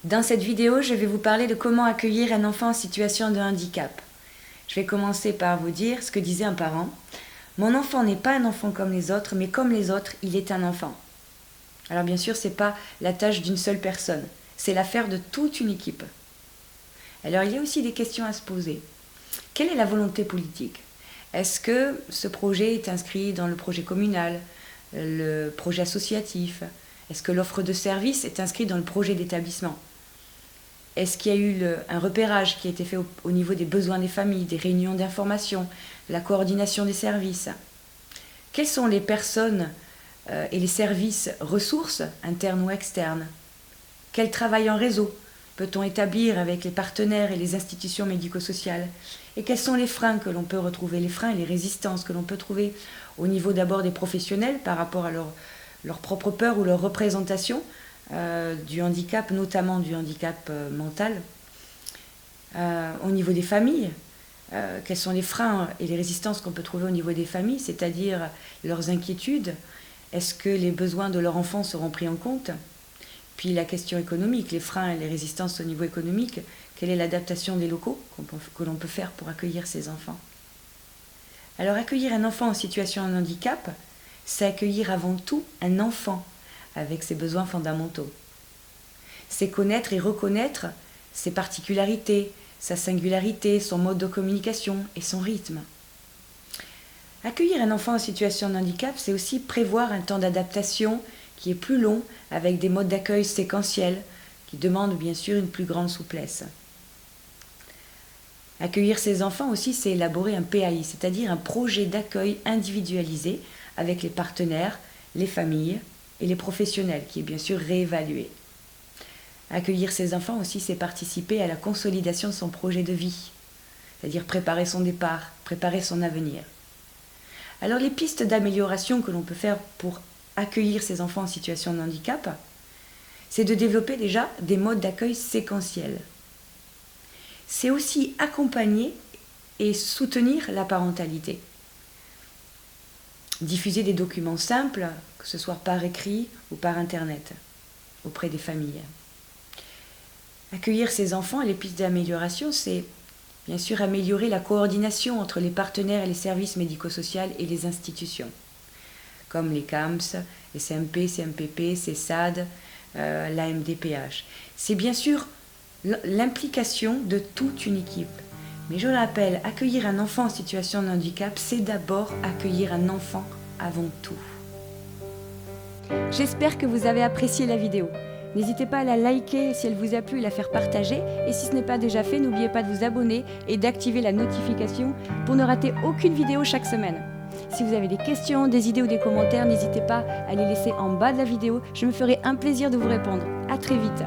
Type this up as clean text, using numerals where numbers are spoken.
Dans cette vidéo, je vais vous parler de comment accueillir un enfant en situation de handicap. Je vais commencer par vous dire ce que disait un parent. Mon enfant n'est pas un enfant comme les autres, mais comme les autres, il est un enfant. Alors bien sûr, ce n'est pas la tâche d'une seule personne, c'est l'affaire de toute une équipe. Alors il y a aussi des questions à se poser. Quelle est la volonté politique? Est-ce que ce projet est inscrit dans le projet communal, le projet associatif? Est-ce que l'offre de service est inscrite dans le projet d'établissement? Est-ce qu'il y a eu un repérage qui a été fait au niveau des besoins des familles, des réunions d'information, la coordination des services? Quelles sont les personnes et les services ressources, internes ou externes? Quel travail en réseau peut-on établir avec les partenaires et les institutions médico-sociales? Et quels sont les freins que l'on peut retrouver, les freins et les résistances que l'on peut trouver au niveau d'abord des professionnels par rapport à leur propre peur ou leur représentation du handicap, notamment du handicap mental, au niveau des familles, quels sont les freins et les résistances qu'on peut trouver au niveau des familles, c'est-à-dire leurs inquiétudes, est-ce que les besoins de leur enfant seront pris en compte? Puis la question économique, les freins et les résistances au niveau économique, quelle est l'adaptation des locaux que l'on peut faire pour accueillir ces enfants? Alors accueillir un enfant en situation de handicap, c'est accueillir avant tout un enfant avec ses besoins fondamentaux. C'est connaître et reconnaître ses particularités, sa singularité, son mode de communication et son rythme. Accueillir un enfant en situation de handicap, c'est aussi prévoir un temps d'adaptation qui est plus long, avec des modes d'accueil séquentiels, qui demandent bien sûr une plus grande souplesse. Accueillir ces enfants aussi, c'est élaborer un PAI, c'est-à-dire un projet d'accueil individualisé avec les partenaires, les familles et les professionnels, qui est bien sûr réévalué. Accueillir ces enfants aussi, c'est participer à la consolidation de son projet de vie, c'est-à-dire préparer son départ, préparer son avenir. Alors les pistes d'amélioration que l'on peut faire pour accueillir ces enfants en situation de handicap, c'est de développer déjà des modes d'accueil séquentiels. C'est aussi accompagner et soutenir la parentalité. Diffuser des documents simples, que ce soit par écrit ou par Internet, auprès des familles. Accueillir ces enfants, les pistes d'amélioration, c'est bien sûr améliorer la coordination entre les partenaires et les services médico-sociaux et les institutions, comme les CAMS, les CMP, CMPP, CESAD, l'AMDPH. C'est bien sûr l'implication de toute une équipe. Mais je le rappelle, accueillir un enfant en situation de handicap, c'est d'abord accueillir un enfant avant tout. J'espère que vous avez apprécié la vidéo. N'hésitez pas à la liker si elle vous a plu et la faire partager. Et si ce n'est pas déjà fait, n'oubliez pas de vous abonner et d'activer la notification pour ne rater aucune vidéo chaque semaine. Si vous avez des questions, des idées ou des commentaires, n'hésitez pas à les laisser en bas de la vidéo. Je me ferai un plaisir de vous répondre. À très vite.